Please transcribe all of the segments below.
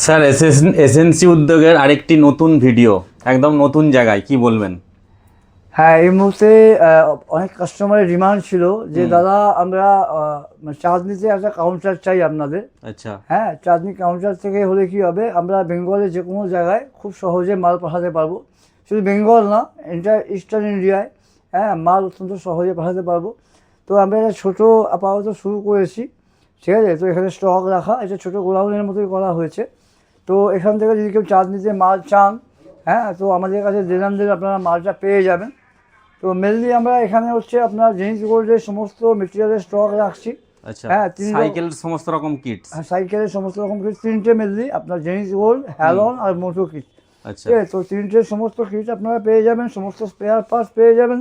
Sir SNC উদ্যোগের আরেকটি নতুন ভিডিও, একদম নতুন জায়গায়, কি বলবেন? হ্যাঁ, এই মুহূর্তে অনেক কাস্টমারের ডিমান্ড ছিল যে দাদা আমরা চাঁদনিতে একটা কাউন্টার চাই আপনাদের। আচ্ছা। হ্যাঁ, চাঁদনি কাউন্টার থেকে হলে কি হবে, আমরা বেঙ্গলের যে কোনো জায়গায় খুব সহজে মাল পাঠাতে পারবো। শুধু বেঙ্গল না, এন্টার ইস্টার্ন ইন্ডিয়ায় হ্যাঁ মাল অত্যন্ত সহজে পাঠাতে পারবো। তো আমরা একটা ছোটো আপাতত শুরু করেছি, ঠিক আছে। তো এখানে স্টক রাখা, এটা ছোটো গোডাউনের মতোই করা হয়েছে। তো এখান থেকে যদি কেউ চাঁদনিতে মাল চান, হ্যাঁ, তো আমাদের কাছে দিনামদের আপনারা মালটা পেয়ে যাবেন। তো মেনলি আমরা এখানে হচ্ছে আপনার জেনিস গোল্ডের সমস্ত মেটেরিয়ালের স্টক রাখছি। আচ্ছা, হ্যাঁ, সাইকেল সমস্ত রকম কিটস। সাইকেলের সমস্ত রকম কিট, তিনটে মেনলি আপনার জেনিস গোল্ড, হ্যালন আর মোটো কিট। আচ্ছা। ঠিক আছে, তো তিনটের সমস্ত কিট আপনারা পেয়ে যাবেন, সমস্ত স্পেয়ার পার্টস পেয়ে যাবেন,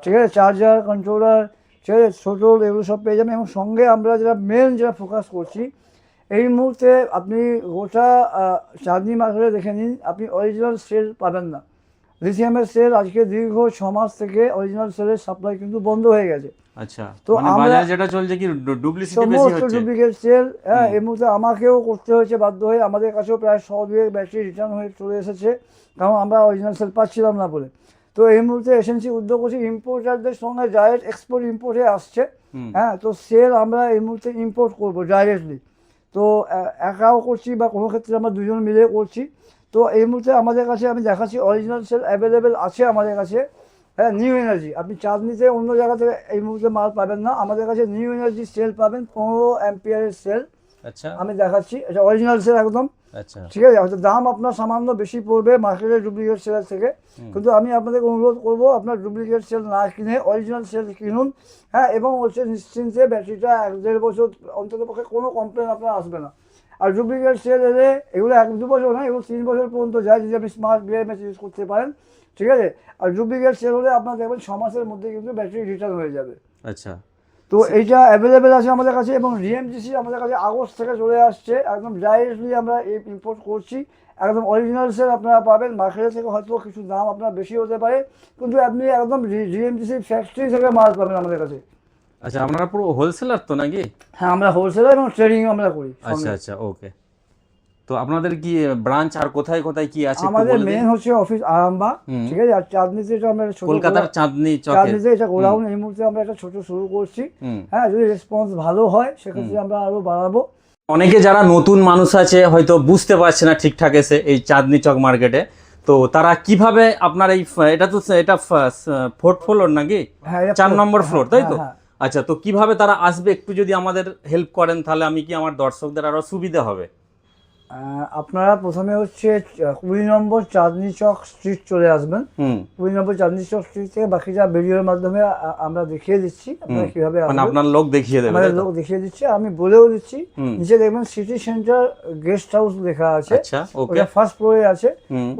ঠিক আছে, চার্জার, কন্ট্রোলার, ঠিক আছে, ছোটো এগুলো সব পেয়ে যাবেন। এবং সঙ্গে আমরা যেটা ফোকাস করছি এই মুহূর্তে, আপনি গোটা চাঁদনি মার্কেটে দেখে নিন, আপনি অরিজিনাল সেল পাবেন না। লিথিয়ামের সেল আজকে দীর্ঘ 6 মাস থেকে অরিজিনাল সেলের সাপ্লাই কিন্তু বন্ধ হয়ে গেছে। আচ্ছা, তো মানে আমরা বাজারে যেটা চলছে কি ডুপ্লিসিটি বেশি সমস্ত হচ্ছে। ডুপ্লিকেট সেল, হ্যাঁ, এই মুহূর্তে আমাকেও করতে হয়েছে বাধ্য হয়ে। আমাদের কাছেও প্রায় 100 ব্যাটারি রিটার্ন হয়ে চলে এসেছে, কারণ আমরা অরিজিনাল সেল পাচ্ছিলাম না বলে। তো এই মুহূর্তে এসএনসি উদ্যোগ করছি, ইম্পোর্টারদের সঙ্গে ডাইরেক্ট এক্সপোর্ট ইম্পোর্টে আসছে। হ্যাঁ, তো সেল আমরা এই মুহূর্তে ইম্পোর্ট করবো ডাইরেক্টলি। তো একাও করছি বা কোনো ক্ষেত্রে আমরা দুজন মিলে করছি। তো এই মুহূর্তে আমাদের কাছে আমি দেখাচ্ছি অরিজিনাল সেল অ্যাভেলেবেল আছে আমাদের কাছে। হ্যাঁ, নিউ এনার্জি, আপনি চাঁদনিতে অন্য জায়গা থেকে এই মুহূর্তে মাল পাবেন না, আমাদের কাছে নিউ এনার্জি সেল পাবেন, 15 অ্যাম্পিয়ারের সেল। আচ্ছা। আমি দেখাচ্ছি, এটা অরিজিনাল সেল একদম। আচ্ছা। ঠিক আছে, হয়তো দাম আপনার সামান্য বেশি পড়বে মার্কেটের ডুপ্লিকেট সেলের থেকে, কিন্তু আমি আপনাদের অনুরোধ করবো আপনার ডুপ্লিকেট সেল না কিনে অরিজিনাল সেল কিনুন। হ্যাঁ, এবং হচ্ছে নিশ্চিন্তে ব্যাটারিটা 1-1.5 বছর অন্তত পক্ষে কোনো কমপ্লেন আপনার আসবে না। আর ডুপ্লিকেট সেল এলে এগুলো 1-2 বছর না, এগুলো 3 বছর পর্যন্ত যায় যদি আপনি স্মার্ট বিআরএমএস ইউজ করতে পারেন, ঠিক আছে। আর ডুপ্লিকেট সেল হলে আপনার দেখবেন 6 মাসের মধ্যে কিন্তু ব্যাটারি রিটার্ন হয়ে যাবে। আচ্ছা। তো এইটা অ্যাভেলেবেল আছে আমাদের কাছে, এবং ডিএমজিসি আমাদের কাছে আগস্ট থেকে চলে আসছে, একদম ডাইরেক্টলি আমরা ইম্পোর্ট করছি। একদম অরিজিনাল সেল আপনারা পাবেন, মার্কেটের থেকে হয়তো কিছু দাম আপনার বেশি হতে পারে, কিন্তু আপনি একদম ডিএমজিসি ফ্যাক্টরি থেকে মাল পাবেন আমাদের কাছে। আচ্ছা, আপনারা পুরো হোলসেলার তো নাকি? হ্যাঁ, আমরা হোলসেলার এবং ট্রেডিং আমরা করি। আচ্ছা আচ্ছা, ওকে। তো আপনাদের কি ব্রাঞ্চ আর কোথায় কোথায় কি আছে একটু আমাদের বলে দিন। মেন হচ্ছে অফিস আরামবাগ, ঠিক আছে। আর চাঁদনিতে এটা আমরা ছোট কলকাতার চাঁদনি চকে। চাঁদনিতে এটা গোডাউন এই মুহূর্তে আমরা একটা ছোট শুরু করছি। হ্যাঁ, যদি রেসপন্স ভালো হয় সেক্ষেত্রে আমরা আরো বাড়াবো। অনেকে যারা নতুন মানুষ আছে হয়তো বুঝতে পারছে না ঠিকঠাক এসে এই চাঁদনি চক মার্কেটে, তো তারা কিভাবে আপনার এই এটা 4th ফ্লোর নাকি? হ্যাঁ, 4 নম্বর ফ্লোর, তাই তো? হ্যাঁ। আচ্ছা, তো কিভাবে তারা আসবে একটু যদি আমাদের হেল্প করেন তাহলে আমি কি আমার দর্শকদের আরো সুবিধা হবে। আপনারা প্রথমে হচ্ছে 20 নম্বর চাঁদনি চক স্ট্রিট চলে আসবেন। 20 নম্বর চাঁদনি চক স্ট্রিট থেকে বাকিটা ভিডিওর মাধ্যমে আমরা দেখিয়ে দিচ্ছি আপনারা কিভাবে মানে আসবেন। আপনার লোক দেখিয়ে দেবে, আমাদের তাই তো? লোক দেখিয়ে দিচ্ছে, আমি বলেও দিচ্ছি। নিচে দেখবেন সিটি সেন্টার গেস্ট হাউস লেখা আছে। আচ্ছা, ওকে। ওটা ফার্স্ট ফ্লোরে আছে।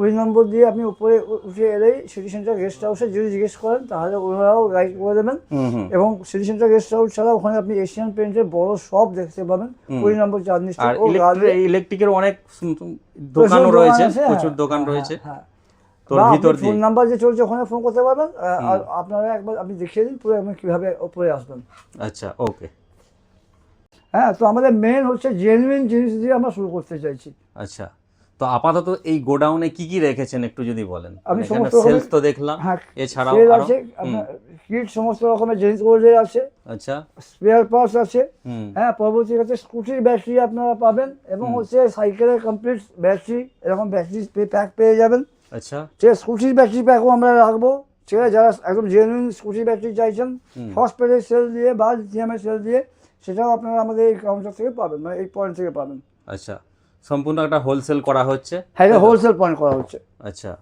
20 নম্বর দিয়ে আপনি উপরে উঠে এলেই সিটি সেন্টার গেস্ট হাউসে যদি জিজ্ঞেস করেন তাহলে ওনারাও গাইড করে দেবেন। এবং সিটি সেন্টার গেস্ট হাউস ছাড়া ওখানে আপনি এশিয়ান পেইন্টের বড় শপ দেখতে পাবেন 20 নম্বর চাঁদনি আর স্ট্রিট। ইলেকট্রিকের অনেক দোকানও রয়েছে, প্রচুর দোকান রয়েছে। তোর বা ভিতর ফোন নাম্বার যে চলছে ওখানে ফোন করতে পারবেন। আর আপনারা একবার আপনি দেখিয়ে দিন পুরো আপনি কীভাবে ওপরে আসবেন। আচ্ছা, ওকে। হ্যাঁ, তো আমাদের মেন হচ্ছে জেনুইন জিনিস দিয়ে আমরা শুরু করতে চাইছি। আচ্ছা, তো আপাতত এই গোডাউনে কি কি রেখেছেন একটু যদি বলেন। আমি সমস্ত সেলস তো দেখলাম, হ্যাঁ, এছাড়াও সেল আরো আছে, আপনার কিট সমস্ত রকমের জেন্টস গোল্ডের আছে। আচ্ছা। স্পেয়ার পার্টস আছে। হ্যাঁ, পরবর্তী কাছে স্কুটির ব্যাটারি আপনারা পাবেন, এবং হচ্ছে সাইকেলের কমপ্লিট ব্যাটারি, এরকম ব্যাটারি প্যাক পেয়ে যাবেন। আচ্ছা। ঠিক আছে, স্কুটির ব্যাটারি প্যাকও আমরা রাখবো। ঠিক আছে, যারা একদম জেনুইন স্কুটির ব্যাটারি চাইছেন ফসফেটের সেল দিয়ে বা লিথিয়ামের সেল দিয়ে, সেটাও আপনারা আমাদের এই কাউন্টার থেকে পাবেন, মানে এই পয়েন্ট থেকে পাবেন। আচ্ছা, সম্পূর্ণ একটা হোলসেল করা হচ্ছে। হ্যাঁ, এটা হোলসেল পয়েন্ট করা হচ্ছে। আচ্ছা,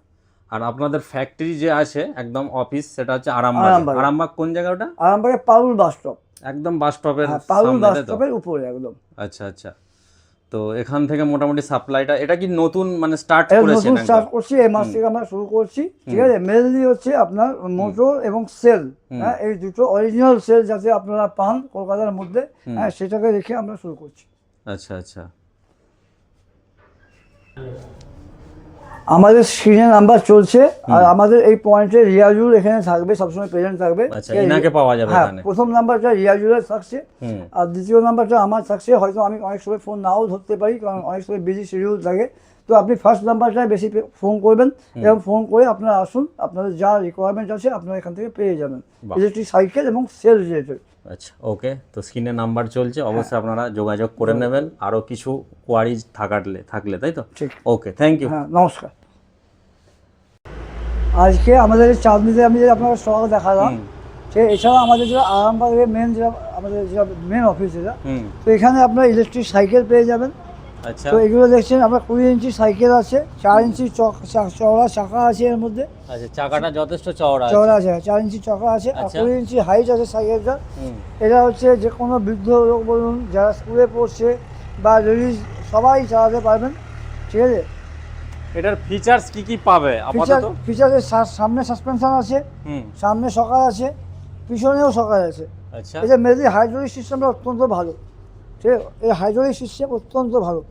আর আপনাদের ফ্যাক্টরি যে আছে একদম অফিস, সেটা হচ্ছে আরামবাগ। আরামবাগ কোন জায়গা ওটা? আরামবাগে পারুল বাস স্টপ। একদম বাস স্টপের পারুল সামনে, বাস তাই তো? স্টপের উপরে একদম। আচ্ছা আচ্ছা, তো এখান থেকে মোটামুটি সাপ্লাইটা, এটা কি নতুন মানে স্টার্ট এটা করেছেন? নতুন স্টার্ট করছি, এই মাস থেকে আমরা শুরু করছি। ঠিক আছে, মেনলি হচ্ছে আপনার মোটর এবং সেল, হ্যাঁ, এই দুটো অরিজিনাল সেল যাতে আপনারা পান কলকাতার মধ্যে, হ্যাঁ, সেটাকে রেখে আমরা শুরু করছি। আচ্ছা আচ্ছা। আমাদের স্ক্রিনে নাম্বার চলছে, আর আমাদের এই পয়েন্টে রিয়াজুল এখানে থাকবে, সবসময় প্রেজেন্ট থাকবে। আচ্ছা, এনাকে পাওয়া যাবে হ্যাঁ, এখানে। প্রথম নাম্বারটা রিয়াজুলের থাকছে, হুম। আর দ্বিতীয় নাম্বারটা আমার থাকছে। হয়তো আমি অনেক সময় ফোন নাও ধরতে পারি, কারণ অনেক সময় বিজি শিডিউল থাকে। তো আপনি ফার্স্ট নাম্বারটায় বেশি ফোন করবেন, এবং ফোন করে আপনারা আসুন, আপনাদের যা রিকোয়ারমেন্ট আছে আপনারা এখান থেকে পেয়ে যাবেন, বাহ। ইলেকট্রিক সাইকেল এবং সেল রিলেটেড। আচ্ছা, ওকে। তো স্ক্রিনে নাম্বার চলছে, অবশ্যই আপনারা যোগাযোগ করে নেবেন আরও কিছু কোয়ারিজ থাকলে, তাই তো? ঠিক। ওকে, থ্যাংক ইউ। হ্যাঁ, নমস্কার। আজকে আমাদের এই চাঁদনিতে আমি যে আপনাকে স্টক দেখালাম, সে এছাড়া আমাদের যেটা আরামবাগের মেন, যেটা আমাদের যেটা মেন অফিস, যেটা, তো এখানে আপনার ইলেকট্রিক সাইকেল পেয়ে যাবেন। আচ্ছা, তো এগুলো দেখছেন, আপনার 20 ইঞ্চি সাইকেল আছে, 4 ইঞ্চি চওড়া চাকা আছে এর মধ্যে। আচ্ছা, চাকাটা যথেষ্ট চওড়া চওড়া আছে, 4 ইঞ্চি চাকা আছে, আর আচ্ছা। 20 ইঞ্চি হাইট আছে সাইকেলটা। হুম। এটা হচ্ছে যে কোনো বৃদ্ধ লোক বলুন, যারা স্কুলে পড়ছে বা লেডিস, সবাই চালাতে পারবেন, ঠিক আছে। এটার ফিচার্স কি কি পাবে আপাতত? ফিচারের সামনে সাসপেনশন আছে, হুম। সামনে সকাল আছে, পিছনেও সকাল আছে। আচ্ছা, এটা মেনলি হাইড্রোলিক সিস্টেমটা অত্যন্ত ভালো, ঠিক আছে। এই হাইড্রোলিক সিস্টেম অত্যন্ত ভালো,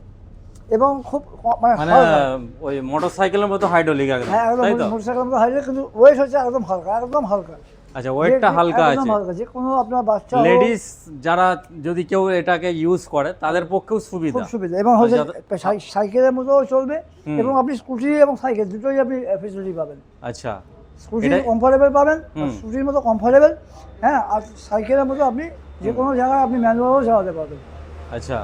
এবং খুব মানে মানে হালকা। ওই মোটরসাইকেলের মতো হাইড্রোলিক একদম, হ্যাঁ, একদম তাই তো? মোটরসাইকেলের মতো হাইড্রোলিক, কিন্তু ওয়েট হচ্ছে একদম হালকা, একদম হালকা। আচ্ছা, ওয়েটটা হালকা একদম আছে। হালকা, যে কোনো আপনার বাচ্চা হোক, লেডিস যারা যদি কেউ এটাকে ইউজ করে তাদের পক্ষেও সুবিধা। খুব সুবিধা, এবং হচ্ছে যত- সাইকেলের মতোও চলবে, হুম। এবং আপনি স্কুটি এবং সাইকেল দুটোই আপনি ফেসিলিটি পাবেন। আচ্ছা, স্কুটি এটা- কমফোর্টেবল পাবেন, হুম। স্কুটির মতো কমফোর্টেবল, হ্যাঁ, আর সাইকেলের মতো আপনি যে কোনো জায়গায় আপনি ম্যানুয়ালও চালাতে পারবেন। আচ্ছা,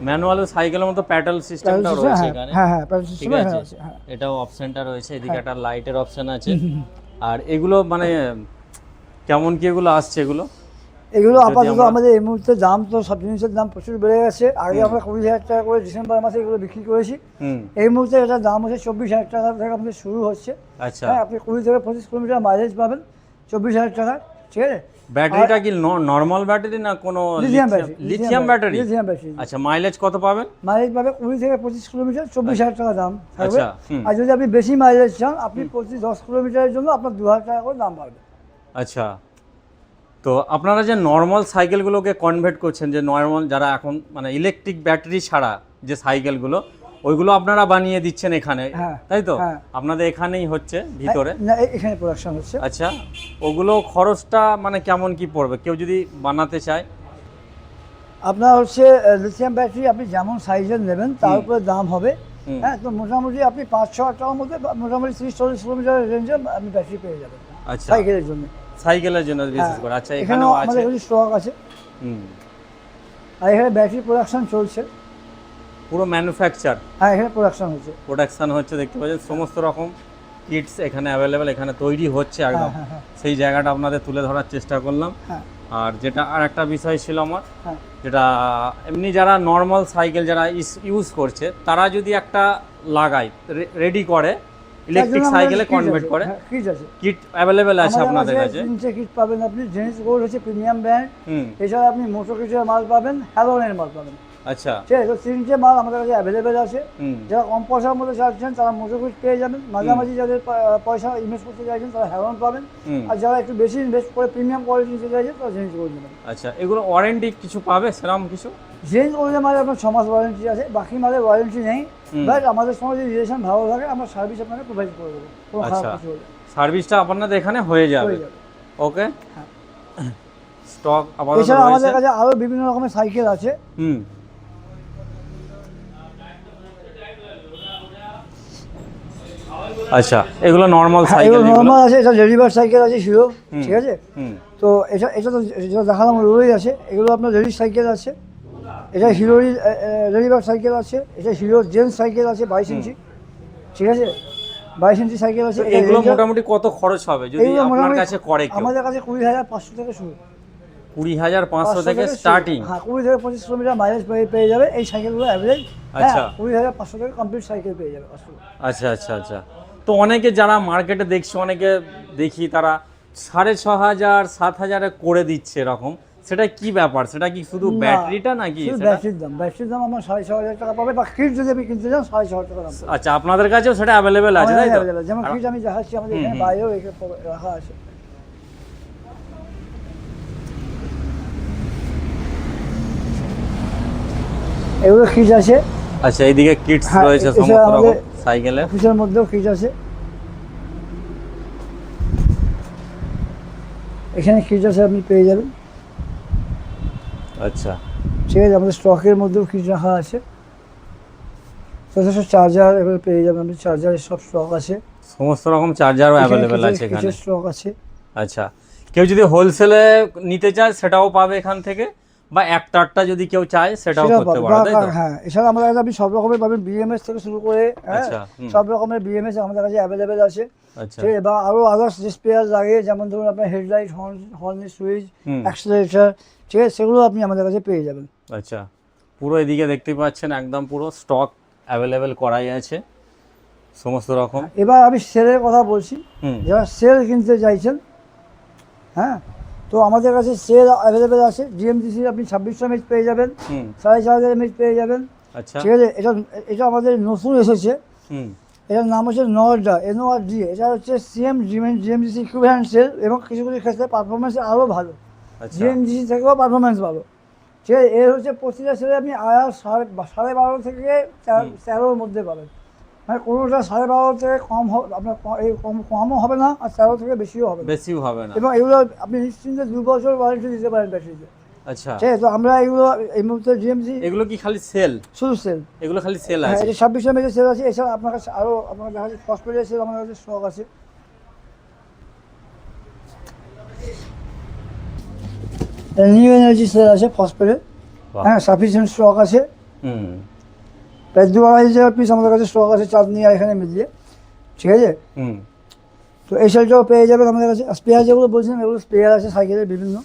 ম্যানুয়াল সাইকেলের মতো প্যাডেল সিস্টেমটা রয়েছে এখানে। হ্যাঁ হ্যাঁ, প্যাডেল ঠিক সিস্টেম আছে, আছে, হ্যাঁ। এটাও অপশনটা রয়েছে, এদিকে একটা লাইটের অপশন আছে। আর এগুলো মানে কেমন কি এগুলো আসছে এগুলো? এগুলো যদি আপাতত আমরা- আমাদের এই মুহূর্তে দাম, তো সব জিনিসের দাম প্রচুর বেড়ে গেছে। আগে আমরা 20,000 টাকা করে ডিসেম্বর মাসে এগুলো বিক্রি করেছি। হুম। এই মুহূর্তে এটার দাম হচ্ছে 24,000 টাকা থেকে আমাদের শুরু হচ্ছে। আচ্ছা, হ্যাঁ, আপনি 20 থেকে 25 কিলোমিটার মাইলেজ পাবেন 24,000 টাকা, ঠিক আছে। ব্যাটারিটা কি নর্মাল ব্যাটারি না কোনো lithium battery, lithium battery? Lithium battery. আচ্ছা, মাইলেজ কত পাবেন? মাইলেজ পাবে 20 থেকে 25 কিলোমিটার, 24,000 টাকা দাম থাকবে। আচ্ছা, হুম। আর যদি আপনি বেশি মাইলেজ চান, আপনি প্রতি 10 কিলোমিটারের জন্য আপনার 2,000 টাকা করে দাম বাড়বে। আচ্ছা, তো আপনারা যে নর্মাল সাইকেলগুলোকে কনভার্ট করছেন, যে নর্মাল যারা এখন মানে ইলেকট্রিক ব্যাটারি ছাড়া যে সাইকেলগুলো, ওইগুলো আপনারা বানিয়ে দিচ্ছেন এখানে, হ্যাঁ, তাই তো? হ্যাঁ। আপনাদের এখানেই হচ্ছে ভিতরে? না, এখানে প্রোডাকশন হচ্ছে। আচ্ছা, ওগুলো খরচটা মানে কেমন কি পড়বে কেউ যদি বানাতে চায়? আপনার হচ্ছে লিথিয়াম ব্যাটারি, আপনি যেমন সাইজের নেবেন তার উপরে দাম হবে। হুম। হ্যাঁ, তো মোটামুটি আপনি 5-6 টাকার মধ্যে মোটামুটি 30-40 কিলোমিটার রেঞ্জে আপনি ব্যাটারি পেয়ে যাবেন আচ্ছা, সাইকেলের জন্য। সাইকেলের জন্য বিশেষ হ্যাঁ, করে। আচ্ছা, এখানেও এখানেও আছে। আমাদের কাছে স্টক আছে, হুম। আর এখানে ব্যাটারি প্রোডাকশন চলছে। পুরো ম্যানুফ্যাকচার হ্যাঁ, এখানে প্রোডাকশন হচ্ছে। প্রোডাকশন হচ্ছে, দেখতে পাচ্ছেন সমস্ত রকম কিটস এখানে অ্যাভেলেবেল, এখানে তৈরি হচ্ছে একদম। হ্যাঁ, হ্যাঁ, সেই জায়গাটা আপনাদের তুলে ধরার চেষ্টা করলাম। হ্যাঁ, আর যেটা আর একটা বিষয় ছিল আমার, হ্যাঁ। যেটা এমনি যারা নর্মাল সাইকেল যারা ইউজ করছে, তারা যদি একটা লাগায়, রেডি করে, ইলেকট্রিক সাইকেলে কনভার্ট করে, কিট আছে, কিট অ্যাভেলেবেল আছে আপনাদের কাছে? 3টে কিট পাবেন আপনি। জেনিস গোল্ড হচ্ছে প্রিমিয়াম ব্র্যান্ড, হুম। এছাড়া আপনি মোটো কিটের মাল পাবেন, হ্যালোনের মাল পাবেন, আচ্ছা, ঠিক আছে। তো 3টে মাল আমাদের কাছে অ্যাভেলেবেল আছে। হুম। যারা কম পয়সার মধ্যে চাচ্ছেন তারা মোটো কিট পেয়ে যাবেন, মাঝামাঝি যাদের পয়সা ইনভেস্ট করতে চাইছেন তারা হ্যালোন পাবেন, হুম। আর যারা একটু বেশি ইনভেস্ট করে প্রিমিয়াম কোয়ালিটি নিতে চাইছেন তারা জেনিস গোল্ড নেবেন। আচ্ছা, এগুলো ওয়ারেন্টি কিছু পাবে সেরকম কিছু? জেনিস গোল্ডের মালে আপনার 6 মাস ওয়ারেন্টি আছে, বাকি মালে ওয়ারেন্টি নেই। হুম। বাট আমাদের সঙ্গে যদি রিলেশন ভালো থাকে, আমরা সার্ভিস আপনাকে প্রোভাইড করে দেবো, কোনো খারাপ আচ্ছা, কিছু হলে সার্ভিসটা আপনাদের এখানে হয়ে যাবে। হয়ে যাবে। ওকে, হ্যাঁ। স্টক আপাতত এছাড়া আমাদের রয়েছে। কাছে আরও বিভিন্ন রকমের সাইকেল আছে। হুম। আচ্ছা, এগুলো নর্মাল হ্যাঁ, সাইকেল এগুলো যেগুলো? নর্মাল আছে, এটা ডেলিভার সাইকেল আছে হিরো, হুম। ঠিক আছে। হুম। তো এটা তো যেটা দেখালাম ওগুলোই আছে। এগুলো আপনার রেডি সাইকেল আছে, এটা হিরোরই ডেলিভার সাইকেল আছে, এটা হিরোর জেন্টস সাইকেল আছে 22 ইঞ্চি, ঠিক আছে। 22 ইঞ্চি সাইকেল আছে। তো এগুলো মোটামুটি কত খরচ হবে যদি এগুলো আপনার মোটামুটি কাছে করে কেউ? আমাদের কাছে 20,500 থেকে শুরু। 20,500 থেকে শুরু। স্টার্টিং? হ্যাঁ, 20 থেকে 25 কিলোমিটার মাইলেজ পেয়ে যাবে এই সাইকেলগুলো অ্যাভারেজ। আচ্ছা। 20,500 থেকে কমপ্লিট সাইকেল পেয়ে যাবে। আচ্ছা, আচ্ছা, আচ্ছা। তো অনেকে যারা মার্কেটে দেখছি, অনেকে দেখি তারা 6,500 7,000 করে দিচ্ছে এরকম, সেটা কি ব্যাপার? সেটা কি শুধু না, ব্যাটারিটা নাকি শুধু সেটা? ব্যাটারির দাম আমরা 6,500 টাকা পাবে, বা কিট যদি আপনি কিনতে চান 6,500 টাকা দাম পাবে। আচ্ছা, আপনাদের কাছেও সেটা অ্যাভেলেবেল আছে, তাই তো? available, যেমন কিট আমি দেখাচ্ছি, আমাদের এখানে বাইরেও রাখা আছে। এগুলো কিট আছে। আচ্ছা, এইদিকে কিটস হ্যাঁ, রয়েছে এছাড়া সমস্ত আমাদের রকম। সাইকেলের। অফিসের মধ্যেও কিট আছে, এখানে কিট আছে আপনি পেয়ে যাবেন। আচ্ছা, ঠিক আছে, আমাদের স্টকের মধ্যেও কিট রাখা আছে, যথেষ্ট চার্জার এগুলো পেয়ে যাবেন আপনি, চার্জারের সব স্টক আছে, সমস্ত রকম চার্জারও অ্যাভেলেবেল আছে এখানে। কিটের স্টক আছে। আচ্ছা, কেউ যদি হোলসেলে নিতে চায় সেটাও পাবে এখান থেকে, বা একটা আটটা যদি কেউ চায় সেটাও করতে পারে, তাই তো? হ্যাঁ, এছাড়া আমাদের কাছে আপনি সব রকমের পাবেন, বিএমএস থেকে শুরু করে, হ্যাঁ, আচ্ছা, সব রকমের বিএমএস আমাদের কাছে অ্যাভেলেবেল আছে। আচ্ছা, ঠিক আছে, বা আরও আদার্স যে স্পেয়ার লাগে, যেমন ধরুন আপনার হেডলাইট, হর্নের সুইচ, অ্যাক্সিলারেটর, ঠিক আছে, সেগুলো আপনি আমাদের কাছে পেয়ে যাবেন। আচ্ছা, পুরো এদিকে দেখতে পাচ্ছেন একদম পুরো স্টক অ্যাভেলেবেল করাই আছে সমস্ত রকম। এবার আমি সেলের কথা বলছি, হুম, যারা সেল কিনতে চাইছেন, হ্যাঁ, তো আমাদের কাছে সেল অ্যাভেলেবেল আছে। জিএমজিসি আপনি 2600 mAh পেয়ে যাবেন, 4500 mAh পেয়ে যাবেন। আচ্ছা, ঠিক আছে, এটা আমাদের নতুন এসেছে, এটার নাম হচ্ছে নর্ডা, NORD। এটা হচ্ছে জিএমজিসি ইকুইভ্যালেন্ট সেল, এবং কিছু কিছু ক্ষেত্রে পারফরমেন্স আরও ভালো, আচ্ছা, জিএমজিসি থেকেও পারফরমেন্স ভালো। ঠিক আছে, এর হচ্ছে প্রতিটা সেলে আপনি আয়ার 12.5 থেকে 13-র মধ্যে পাবেন, মানে কোনোটা 12.5 থেকে কম হবে আপনার, কমও হবে না, আর 13 থেকে বেশিও হবে না, বেশিও হবে না। এবং এগুলো আপনি নিশ্চিন্তে 2 বছর ওয়ারেন্টি দিতে পারেন ব্যাটারিতে। আচ্ছা, ঠিক আছে, তো আমরা এগুলো এই মুহূর্তে জিএমসি এগুলো কি খালি সেল? শুধু সেল, এগুলো খালি সেল হ্যাঁ, আছে? এটা 2600 mAh সেল আছে। এছাড়া আপনার কাছে আরও আপনার দেখা যাচ্ছে ফসফেটের সেল আমাদের কাছে স্টক আছে। নিউ এনার্জি সেল আছে ফসফেটের, বাহ। হ্যাঁ, সাফিসিয়েন্ট স্টক আছে, হুম, প্রায় 2-2.5 পিস আমাদের কাছে স্টক আছে, চাঁদনি আর এখানে মিলিয়ে। ঠিক আছে, হুম, তো এই সেলটাও পেয়ে যাবেন আমাদের কাছে। স্পেয়ার যেগুলো বলছিলাম, এগুলো স্পেয়ার আছে সাইকেলের বিভিন্ন,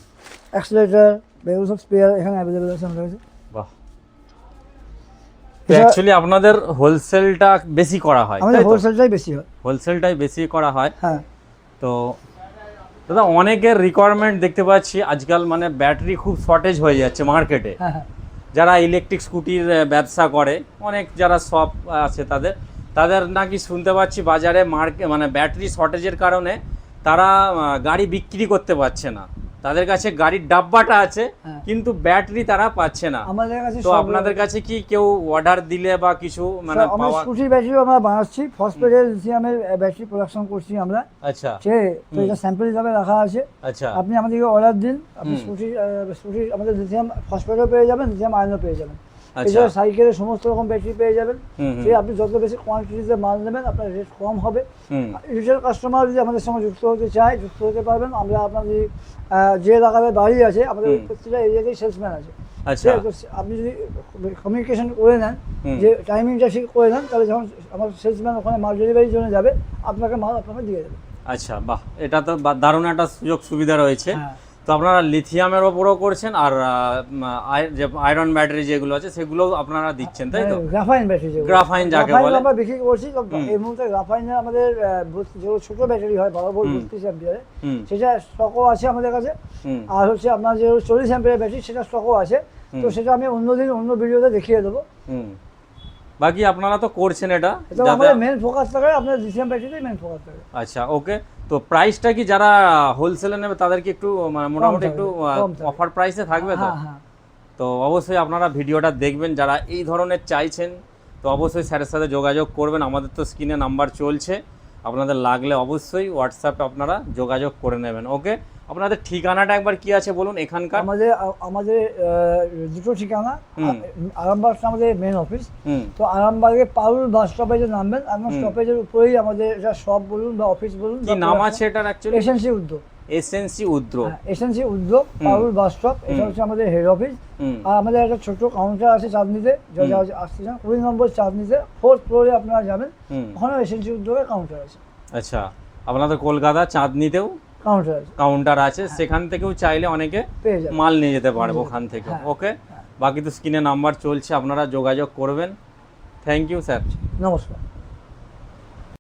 অ্যাক্সিলারেটর, এগুলো সব স্পেয়ার এখানে অ্যাভেলেবেল আছে আমাদের কাছে। বাহ। অ্যাকচুয়ালি আপনাদের হোলসেলটা বেশি করা হয়, আমাদের তাই তো? হোলসেলটাই বেশি হয়, হোলসেলটাই বেশি করা হয়। হ্যাঁ। তো দাদা, অনেকের রিকোয়ারমেন্ট দেখতে পাচ্ছি আজকাল, মানে ব্যাটারি খুব শর্টেজ হয়ে যাচ্ছে মার্কেটে। হ্যাঁ, হ্যাঁ, যারা ইলেকট্রিক স্কুটির ব্যবসা করে, অনেক যারা শপ আছে তাদের নাকি শুনতে পাচ্ছি বাজারে মানে ব্যাটারি শর্টেজের কারণে তারা গাড়ি বিক্রি করতে পারছে না। তাদের কাছে গাড়ির ডাব্বাটা আছে, হ্যাঁ। কিন্তু ব্যাটারি তারা পাচ্ছে না। আমাদের কাছে তো আপনাদের কাছে কি কেউ অর্ডার দিলে বা কিছু মানে আমরা পাওয়া? স্কুটির ব্যাটারিও আমরা বানাচ্ছি, ফসফেটের লিথিয়ামের ব্যাটারি প্রোডাকশন করছি আমরা। আচ্ছা, ঠিক আছে, তো এটা স্যাম্পল হিসাবে রাখা আছে। আচ্ছা, আপনি আমাদেরকে অর্ডার দিন, আপনি স্কুটির আমাদের লিথিয়াম ফসফেটও পেয়ে যাবেন, লিথিয়াম আয়নও পেয়ে যাবেন। আচ্ছা, এছাড়া সাইকেলের সমস্ত রকম ব্যাটারি পেয়ে যাবেন। হুম, হুম, ঠিক, আপনি যত বেশি কোয়ান্টিটিতে মাল নেবেন আপনার রেট কম হবে। হুম, রিটেল কাস্টমার যদি আমাদের সঙ্গে যুক্ত হতে চায়, যুক্ত হতে পারবেন। আমরা আপনার যদি যে এলাকায় বাড়ি আছে, আমাদের হুম। প্রত্যেকটা এরিয়াতেই সেলসম্যান আছে। আচ্ছা, ঠিক আছে, তো আপনি যদি কমিউনিকেশন করে নেন, হুম। যে টাইমিংটা ঠিক করে নেন, তাহলে যখন আমার সেলসম্যান ওখানে মাল ডেলিভারির জন্য যাবে, আপনাকে মাল আপনাকে দিয়ে দেবে। আচ্ছা, বাহ, এটা তো দারুণ একটা সুযোগ সুবিধা রয়েছে। হ্যাঁ। তো আপনারা লিথিয়ামের ওপরও করছেন, আর যে আয়রন ব্যাটারি যেগুলো আছে সেগুলো আপনারা দিচ্ছেন, তাই তো? গ্রাফাইন ব্যাটারি, গ্রাফাইন যাকে বলে। আমরা বিক্রি করছি। এই মুহূর্তে গ্রাফাইনের আমাদের যেগুলো ছোট ব্যাটারি হয় 12 ভোল্ট 32 অ্যাম্পিয়ারে, হুম, সেটা স্টকও আছে আমাদের কাছে। হুম, আর হচ্ছে আপনার যে 40 অ্যাম্পিয়ারের ব্যাটারি, সেটা স্টকও আছে। তো সেটা আমি অন্যদিন অন্য ভিডিওতে দেখিয়ে দেবো। হুম। বাকি আপনারা তো করছেন এটা, এটা আমাদের মেন ফোকাস থাকে, আপনার লিথিয়াম ব্যাটারিতেই মেন ফোকাস থাকে। আচ্ছা, ওকে। তো প্রাইসটা কি যারা হোলসেলে নেবে তাদেরকে একটু মানে মোটামুটি একটু কম থাকবে। অফার প্রাইসে থাকবে তো? হ্যাঁ, হ্যাঁ। তো অবশ্যই আপনারা ভিডিওটা দেখবেন, যারা এই ধরনের চাইছেন, তো অবশ্যই স্যারের সাথে যোগাযোগ করবেন। আমাদের তো স্ক্রিনে নাম্বার চলছে, আপনাদের লাগলে অবশ্যই হোয়াটসঅ্যাপে আপনারা যোগাযোগ করে নেবেন। ওকে, আপনাদের ঠিকানাটা একবার কি আছে বলুন এখানকার? আমাদের দুটো ঠিকানা। হুম। আরামবাগটা আমাদের মেন অফিস। হুম, তো আরামবাগে পারুল বাস স্টপেজে নামবেন, আপনার স্টপেজের উপরেই আমাদের এটা শপ বলুন বা অফিস বলুন। কি নাম আছে এটার অ্যাকচুয়ালি? এসএনসি উদ্যোগ। এসএনসি উদ্যোগ। এসএনসি উদ্যোগ, পারুল বাস স্টপ, এটা হচ্ছে আমাদের হেড অফিস। হুম, আর আমাদের একটা ছোট কাউন্টার আছে চাঁদনিতে, যারা আসতে চান 20 নম্বর চাঁদনিতে 4th ফ্লোরে আপনারা যাবেন, হুম। ওখানে এসএনসি উদ্যোগের কাউন্টার আছে। আচ্ছা, আপনাদের কলকাতা চাঁদনিতেও কাউন্টার আছে, কাউন্টার আছে, সেখান থেকেও চাইলে অনেকে পেয়ে যাবেন। মাল নিয়ে যেতে পারবে ওখান থেকে। হ্যাঁ, ওকে, বাকি তো স্ক্রিনে নাম্বার চলছে, আপনারা যোগাযোগ করবেন। Thank you sir. নমস্কার।